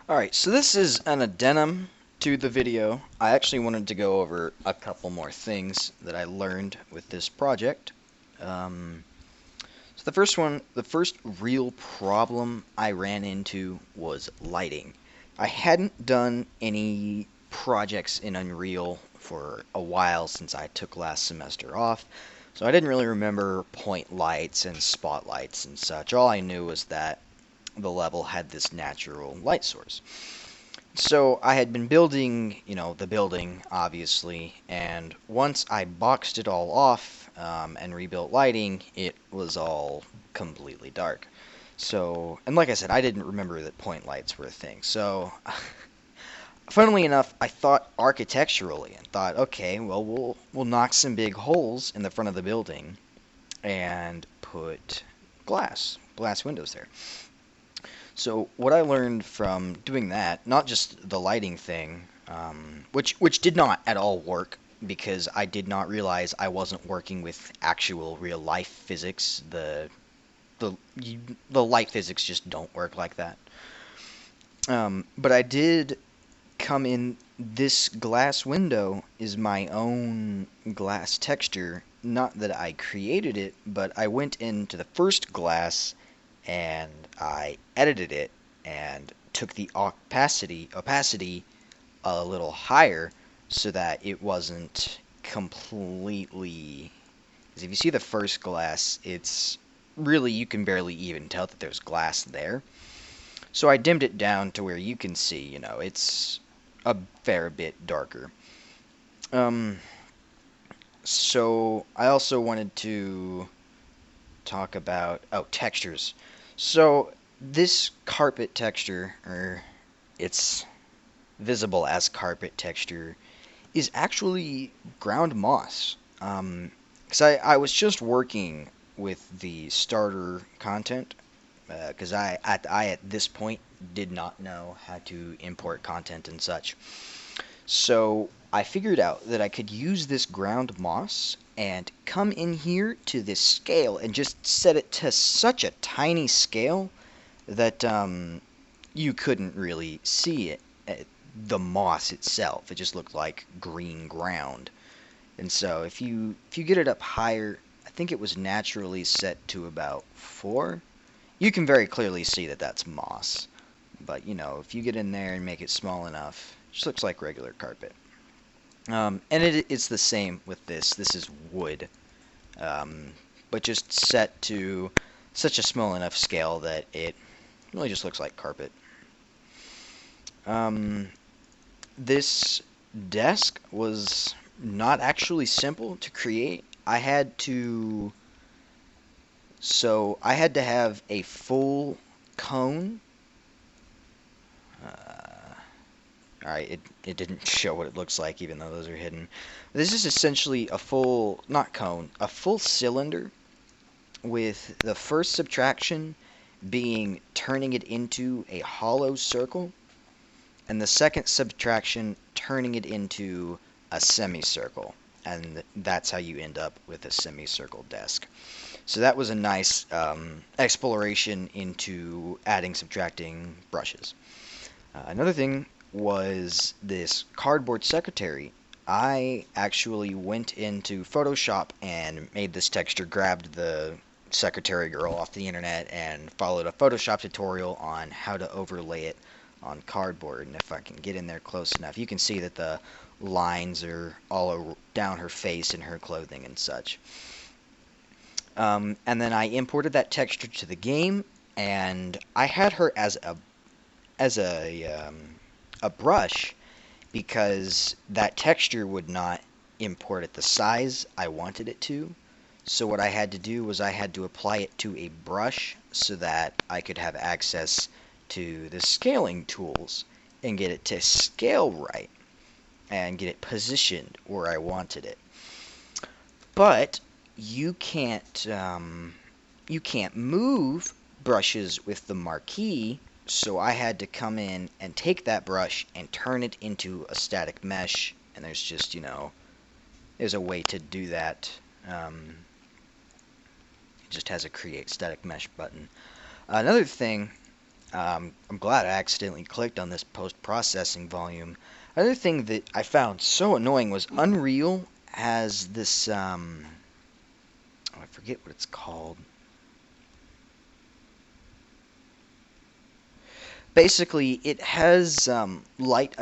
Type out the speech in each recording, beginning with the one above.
Alright, so this is an addendum to the video. I actually wanted to go over a couple more things that I learned with this project. So the first real problem I ran into was lighting. I hadn't done any projects in Unreal for a while since I took last semester off, so I didn't really remember point lights and spotlights and such. All I knew was that the level had this natural light source. So I had been building, the building, obviously, and once I boxed it all off and rebuilt lighting, it was all completely dark. So, and like I said, I didn't remember that point lights were a thing. So, funnily enough, I thought architecturally and thought, okay, well, we'll knock some big holes in the front of the building and put glass windows there. So what I learned from doing that, not just the lighting thing, which did not at all work because I did not realize I wasn't working with actual real life physics. The the light physics just don't work like that. But I did come in. This glass window is my own glass texture. Not that I created it, but I went into the first glass and I edited it and took the opacity a little higher so that it wasn't completely. Because if you see the first glass, it's really, you can barely even tell that there's glass there. So I dimmed it down to where you can see, it's a fair bit darker. Um, so I also wanted to talk about, textures. So this carpet texture, or it's visible as carpet texture, is actually ground moss. Because I was just working with the starter content, because I at this point did not know how to import content and such. So I figured out that I could use this ground moss and come in here to this scale and just set it to such a tiny scale that you couldn't really see it, the moss itself. It just looked like green ground. And so if you get it up higher, I think it was naturally set to about 4. You can very clearly see that that's moss. But if you get in there and make it small enough, it just looks like regular carpet. And it's the same with this. This is wood, but just set to such a small enough scale that it really just looks like carpet. This desk was not actually simple to create. I had to have a full cone. Alright, it didn't show what it looks like, even though those are hidden. This is essentially a full, not cone, a full cylinder with the first subtraction being turning it into a hollow circle, and the second subtraction turning it into a semicircle. And that's how you end up with a semicircle desk. So that was a nice exploration into adding, subtracting brushes. Another thing was this cardboard secretary. I actually went into Photoshop and made this texture, grabbed the secretary girl off the internet, and followed a Photoshop tutorial on how to overlay it on cardboard. And if I can get in there close enough, you can see that the lines are all down her face and her clothing and such. And then I imported that texture to the game, and I had her as a brush because that texture would not import at the size I wanted it to. So what I had to do was I had to apply it to a brush so that I could have access to the scaling tools and get it to scale right and get it positioned where I wanted it. But you can't move brushes with the marquee, so I had to come in and take that brush and turn it into a static mesh, and there's just, there's a way to do that. It just has a create static mesh button. Another thing I'm glad I accidentally clicked on this post-processing volume. Another thing that I found so annoying was Unreal has this, oh, I forget what it's called. Basically, it has light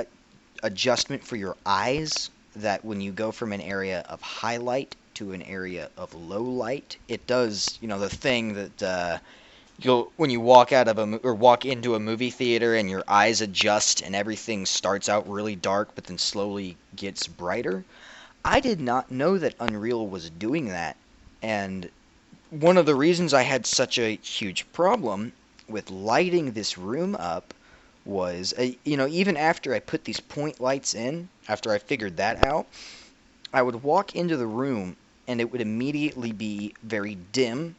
adjustment for your eyes, that when you go from an area of highlight to an area of low light, it does, the thing that you'll when you walk out of or walk into a movie theater and your eyes adjust and everything starts out really dark but then slowly gets brighter. I did not know that Unreal was doing that, and one of the reasons I had such a huge problem with lighting this room up was, even after I put these point lights in, after I figured that out, I would walk into the room and it would immediately be very dim,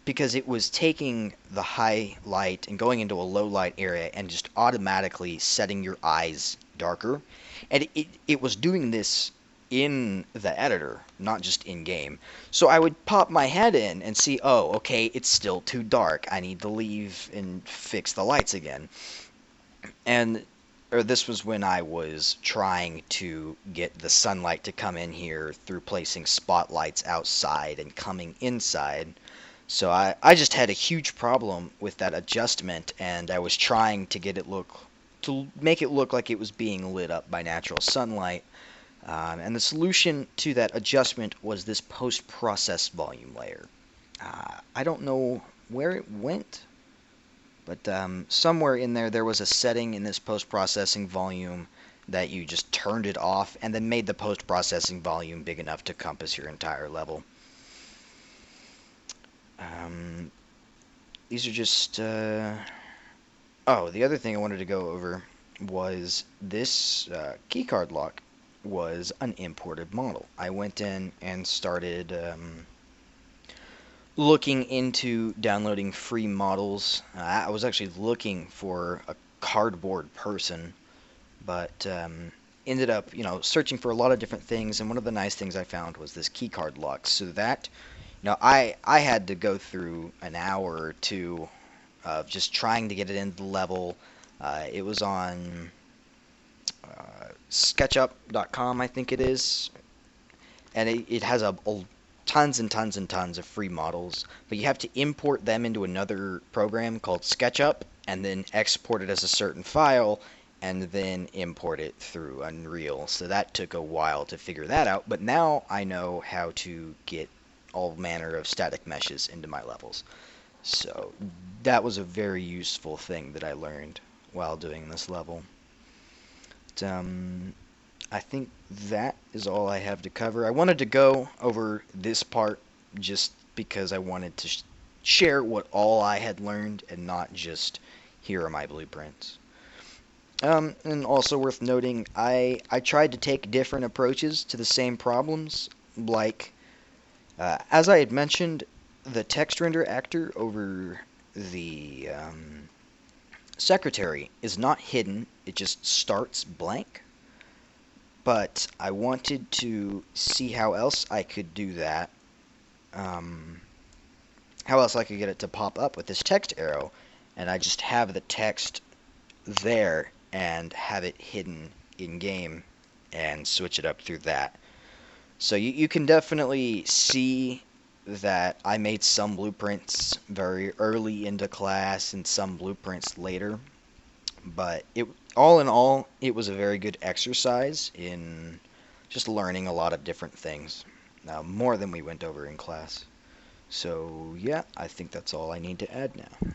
because it was taking the high light and going into a low light area and just automatically setting your eyes darker. And it was doing this in the editor, not just in game. So I would pop my head in and see, oh, okay, it's still too dark. I need to leave and fix the lights again. And or this was when I was trying to get the sunlight to come in here through placing spotlights outside and coming inside. So I just had a huge problem with that adjustment, and I was trying to make it look like it was being lit up by natural sunlight. And the solution to that adjustment was this post-process volume layer. I don't know where it went, but somewhere in there was a setting in this post-processing volume that you just turned it off and then made the post-processing volume big enough to compass your entire level. These are just... Oh, the other thing I wanted to go over was this keycard lock was an imported model. I went in and started looking into downloading free models. I was actually looking for a cardboard person, but ended up, searching for a lot of different things, and one of the nice things I found was this keycard lock. So that, I had to go through an hour or two of just trying to get it into the level. It was on SketchUp.com, I think it is, and it has tons and tons and tons of free models, but you have to import them into another program called SketchUp, and then export it as a certain file, and then import it through Unreal. So that took a while to figure that out, but now I know how to get all manner of static meshes into my levels. So that was a very useful thing that I learned while doing this level. But, I think that is all I have to cover. I wanted to go over this part just because I wanted to share what all I had learned and not just here are my blueprints. And also worth noting, I tried to take different approaches to the same problems, like, as I had mentioned, the text render actor over the secretary is not hidden, it just starts blank. But I wanted to see how else I could do that, how else I could get it to pop up with this text arrow, and I just have the text there and have it hidden in-game and switch it up through that. So you can definitely see that I made some blueprints very early into class and some blueprints later, but all in all, it was a very good exercise in just learning a lot of different things, more than we went over in class. So yeah, I think that's all I need to add now.